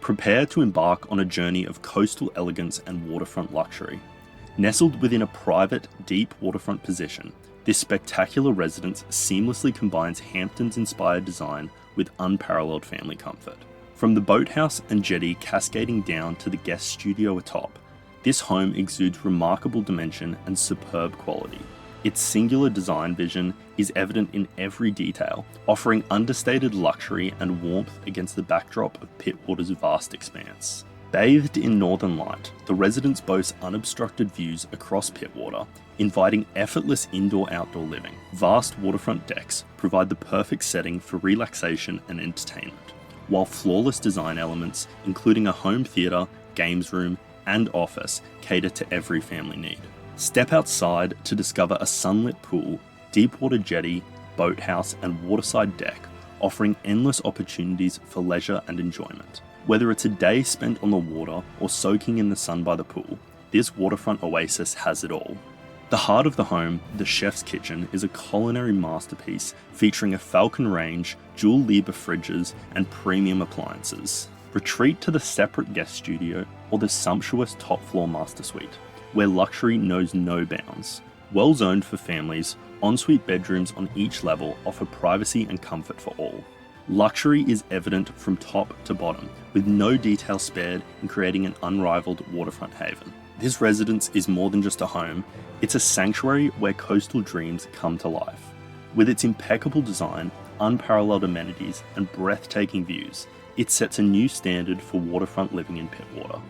Prepare to embark on a journey of coastal elegance and waterfront luxury. Nestled within a private, deep waterfront position, this spectacular residence seamlessly combines Hamptons-inspired design with unparalleled family comfort. From the boathouse and jetty cascading down to the guest studio atop, this home exudes remarkable dimension and superb quality. Its singular design vision is evident in every detail, offering understated luxury and warmth against the backdrop of Pittwater's vast expanse. Bathed in northern light, the residence boasts unobstructed views across Pittwater, inviting effortless indoor-outdoor living. Vast waterfront decks provide the perfect setting for relaxation and entertainment, while flawless design elements, including a home theatre, games room, and office, cater to every family need. Step outside to discover a sunlit pool, deep-water jetty, boathouse, and waterside deck, offering endless opportunities for leisure and enjoyment. Whether it's a day spent on the water or soaking in the sun by the pool, this waterfront oasis has it all. The heart of the home, the chef's kitchen, is a culinary masterpiece featuring a Falcon range, dual Liebherr fridges, and premium appliances. Retreat to the separate guest studio or the sumptuous top-floor master suite, where luxury knows no bounds. Well zoned for families, ensuite bedrooms on each level offer privacy and comfort for all. Luxury is evident from top to bottom, with no detail spared in creating an unrivaled waterfront haven. This residence is more than just a home, it's a sanctuary where coastal dreams come to life. With its impeccable design, unparalleled amenities, and breathtaking views, it sets a new standard for waterfront living in Pittwater.